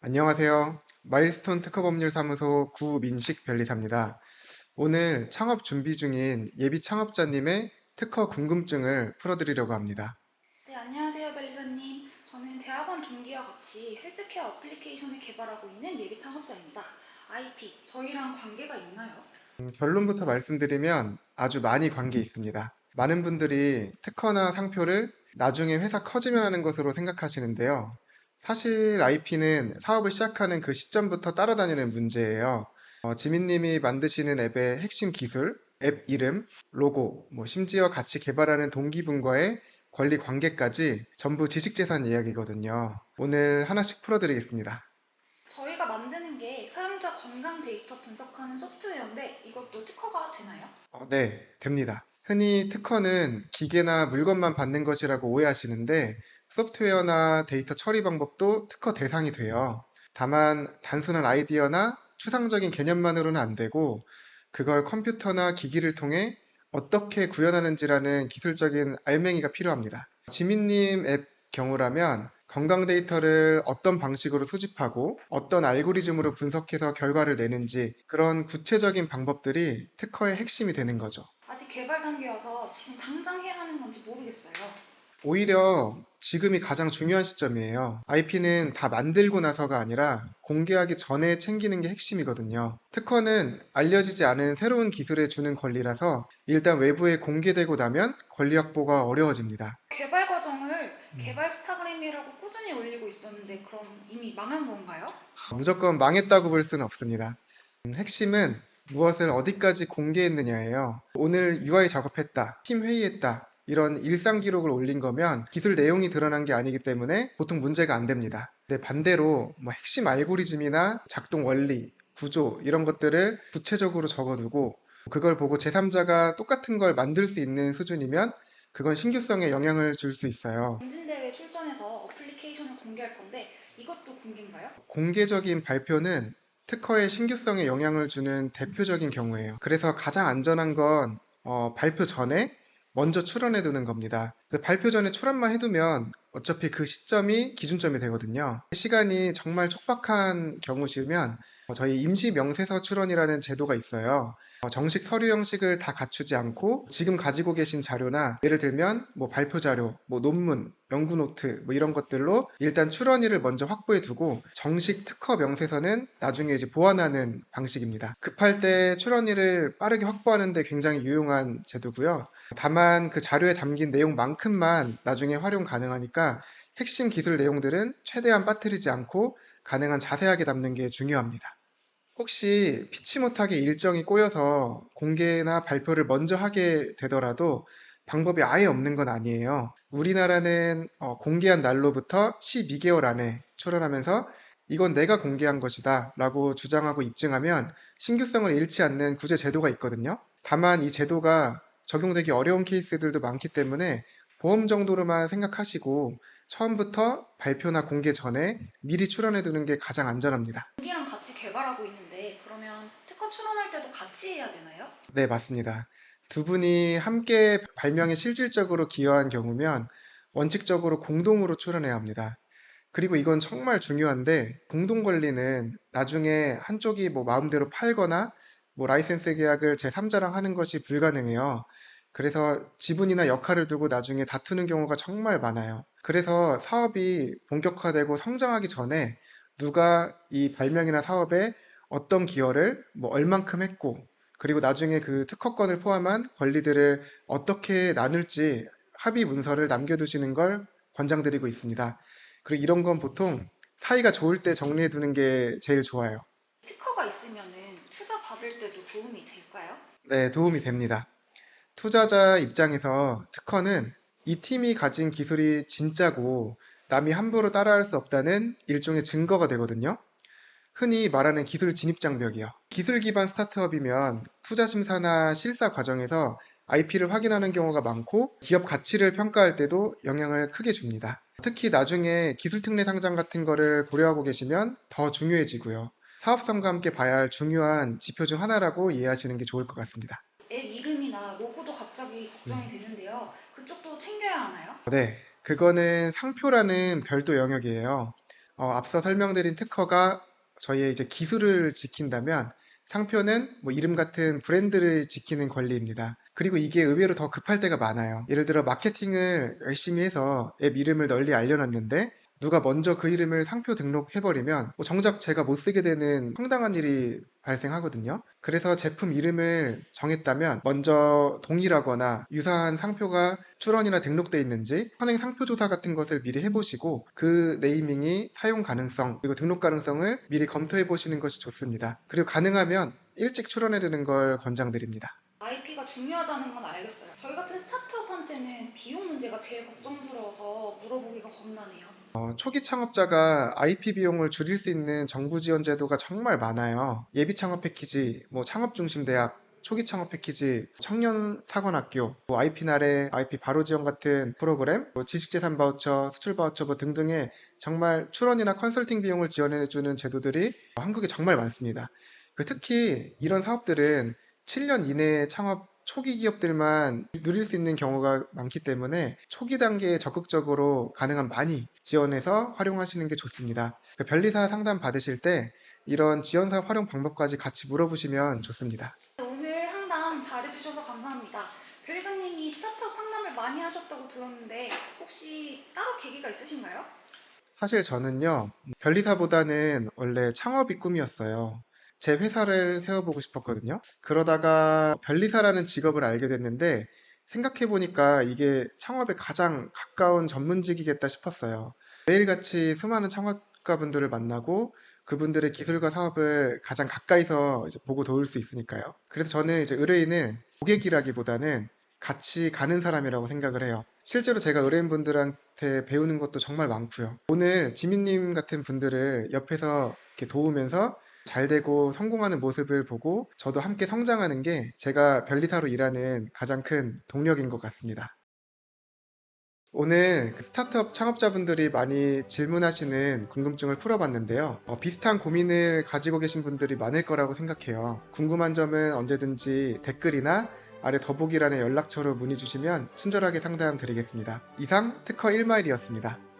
안녕하세요. 마일스톤 특허법률사무소 구민식 변리사입니다. 오늘 창업 준비 중인 예비 창업자님의 특허 궁금증을 풀어드리려고 합니다. 네, 안녕하세요, 변리사님. 저는 대학원 동기와 같이 헬스케어 어플리케이션을 개발하고 있는 예비 창업자입니다. IP, 저희랑 관계가 있나요? 결론부터 말씀드리면 아주 많이 관계 있습니다. 많은 분들이 특허나 상표를 나중에 회사 커지면 하는 것으로 생각하시는데요. 사실 IP는 사업을 시작하는 그 시점부터 따라다니는 문제예요. 지민님이 만드시는 앱의 핵심 기술, 앱 이름, 로고, 심지어 같이 개발하는 동기분과의 권리 관계까지 전부 지식재산 이야기거든요. 오늘 하나씩 풀어드리겠습니다. 저희가 만드는 게 사용자 건강 데이터 분석하는 소프트웨어인데 이것도 특허가 되나요? 네, 됩니다. 흔히 특허는 기계나 물건만 받는 것이라고 오해하시는데 소프트웨어나 데이터 처리 방법도 특허 대상이 돼요. 다만 단순한 아이디어나 추상적인 개념만으로는 안 되고 그걸 컴퓨터나 기기를 통해 어떻게 구현하는지라는 기술적인 알맹이가 필요합니다. 지민님 앱 경우라면 건강 데이터를 어떤 방식으로 수집하고 어떤 알고리즘으로 분석해서 결과를 내는지 그런 구체적인 방법들이 특허의 핵심이 되는 거죠. 아직 개발 단계여서 지금 당장 해야 하는 건지 모르겠어요. 오히려 지금이 가장 중요한 시점이에요. IP는 다 만들고 나서가 아니라 공개하기 전에 챙기는 게 핵심이거든요. 특허는 알려지지 않은 새로운 기술에 주는 권리라서 일단 외부에 공개되고 나면 권리 확보가 어려워집니다. 개발 과정을 개발 스타그램이라고 꾸준히 올리고 있었는데 그럼 이미 망한 건가요? 무조건 망했다고 볼 수는 없습니다. 핵심은 무엇을 어디까지 공개했느냐예요. 오늘 UI 작업했다, 팀 회의했다, 이런 일상 기록을 올린 거면 기술 내용이 드러난 게 아니기 때문에 보통 문제가 안 됩니다. 근데 반대로 핵심 알고리즘이나 작동 원리, 구조 이런 것들을 구체적으로 적어두고 그걸 보고 제3자가 똑같은 걸 만들 수 있는 수준이면 그건 신규성에 영향을 줄 수 있어요. 공진대회 출전해서 어플리케이션을 공개할 건데 이것도 공개인가요? 공개적인 발표는 특허의 신규성에 영향을 주는 대표적인 경우예요. 그래서 가장 안전한 건 발표 전에 먼저 출원해 두는 겁니다. 발표 전에 출원만 해두면 어차피 그 시점이 기준점이 되거든요. 시간이 정말 촉박한 경우시면 저희 임시 명세서 출원이라는 제도가 있어요. 정식 서류 형식을 다 갖추지 않고 지금 가지고 계신 자료나 예를 들면 발표 자료, 논문, 연구 노트 이런 것들로 일단 출원일을 먼저 확보해 두고 정식 특허 명세서는 나중에 이제 보완하는 방식입니다. 급할 때 출원일을 빠르게 확보하는 데 굉장히 유용한 제도고요. 다만 그 자료에 담긴 내용만큼만 나중에 활용 가능하니까 핵심 기술 내용들은 최대한 빠뜨리지 않고 가능한 자세하게 담는 게 중요합니다. 혹시 피치 못하게 일정이 꼬여서 공개나 발표를 먼저 하게 되더라도 방법이 아예 없는 건 아니에요. 우리나라는 공개한 날로부터 12개월 안에 출원하면서 이건 내가 공개한 것이다 라고 주장하고 입증하면 신규성을 잃지 않는 구제 제도가 있거든요. 다만 이 제도가 적용되기 어려운 케이스들도 많기 때문에 보험 정도로만 생각하시고 처음부터 발표나 공개 전에 미리 출원해 두는 게 가장 안전합니다. 동기랑 같이 개발하고 있는데 그러면 특허 출원할 때도 같이 해야 되나요? 네, 맞습니다. 두 분이 함께 발명에 실질적으로 기여한 경우면 원칙적으로 공동으로 출원해야 합니다. 그리고 이건 정말 중요한데 공동 권리는 나중에 한쪽이 마음대로 팔거나 라이센스 계약을 제3자랑 하는 것이 불가능해요. 그래서 지분이나 역할을 두고 나중에 다투는 경우가 정말 많아요. 그래서 사업이 본격화되고 성장하기 전에 누가 이 발명이나 사업에 어떤 기여를 얼만큼 했고 그리고 나중에 그 특허권을 포함한 권리들을 어떻게 나눌지 합의 문서를 남겨두시는 걸 권장드리고 있습니다. 그리고 이런 건 보통 사이가 좋을 때 정리해 두는 게 제일 좋아요. 특허가 있으면은 투자 받을 때도 도움이 될까요? 네, 도움이 됩니다. 투자자 입장에서 특허는 이 팀이 가진 기술이 진짜고 남이 함부로 따라할 수 없다는 일종의 증거가 되거든요. 흔히 말하는 기술 진입 장벽이요. 기술 기반 스타트업이면 투자 심사나 실사 과정에서 IP를 확인하는 경우가 많고 기업 가치를 평가할 때도 영향을 크게 줍니다. 특히 나중에 기술 특례 상장 같은 거를 고려하고 계시면 더 중요해지고요. 사업성과 함께 봐야 할 중요한 지표 중 하나라고 이해하시는 게 좋을 것 같습니다. 앱 이름이나 로고도 갑자기 걱정이 되는데요. 그쪽도 챙겨야 하나요? 네, 그거는 상표라는 별도 영역이에요. 앞서 설명드린 특허가 저희의 이제 기술을 지킨다면 상표는 뭐 이름 같은 브랜드를 지키는 권리입니다. 그리고 이게 의외로 더 급할 때가 많아요. 예를 들어 마케팅을 열심히 해서 앱 이름을 널리 알려놨는데 누가 먼저 그 이름을 상표 등록해버리면 뭐 정작 제가 못 쓰게 되는 황당한 일이 발생하거든요. 그래서 제품 이름을 정했다면 먼저 동일하거나 유사한 상표가 출원이나 등록돼 있는지 선행 상표 조사 같은 것을 미리 해보시고 그 네이밍이 사용 가능성 그리고 등록 가능성을 미리 검토해 보시는 것이 좋습니다. 그리고 가능하면 일찍 출원해두는 걸 권장드립니다. IP가 중요하다는 건 알겠어요. 저희 같은 스타트업한테는 비용 문제가 제일 걱정스러워서 물어보기가 겁나네요. 초기 창업자가 IP 비용을 줄일 수 있는 정부 지원 제도가 정말 많아요. 예비 창업 패키지, 뭐 창업 중심 대학, 초기 창업 패키지, 청년 사관학교, 뭐 IP 나래, IP 바로 지원 같은 프로그램, 뭐 지식재산 바우처, 수출 바우처 뭐 등등의 정말 출원이나 컨설팅 비용을 지원해주는 제도들이 한국에 정말 많습니다. 특히 이런 사업들은 7년 이내에 창업 초기 기업들만 누릴 수 있는 경우가 많기 때문에 초기 단계에 적극적으로 가능한 많이 지원해서 활용하시는 게 좋습니다. 변리사 상담 받으실 때 이런 지원사 활용 방법까지 같이 물어보시면 좋습니다. 오늘 상담 잘해주셔서 감사합니다. 변리사님이 스타트업 상담을 많이 하셨다고 들었는데 혹시 따로 계기가 있으신가요? 사실 저는요, 변리사보다는 원래 창업이 꿈이었어요. 제 회사를 세워보고 싶었거든요. 그러다가 변리사라는 직업을 알게 됐는데 생각해보니까 이게 창업에 가장 가까운 전문직이겠다 싶었어요. 매일같이 수많은 창업가분들을 만나고 그분들의 기술과 사업을 가장 가까이서 이제 보고 도울 수 있으니까요. 그래서 저는 이제 의뢰인을 고객이라기보다는 같이 가는 사람이라고 생각을 해요. 실제로 제가 의뢰인분들한테 배우는 것도 정말 많고요. 오늘 지민님 같은 분들을 옆에서 이렇게 도우면서 잘 되고 성공하는 모습을 보고 저도 함께 성장하는 게 제가 변리사로 일하는 가장 큰 동력인 것 같습니다. 오늘 그 스타트업 창업자분들이 많이 질문하시는 궁금증을 풀어봤는데요. 비슷한 고민을 가지고 계신 분들이 많을 거라고 생각해요. 궁금한 점은 언제든지 댓글이나 아래 더보기란에 연락처로 문의 주시면 친절하게 상담 드리겠습니다. 이상 특허 1마일이었습니다.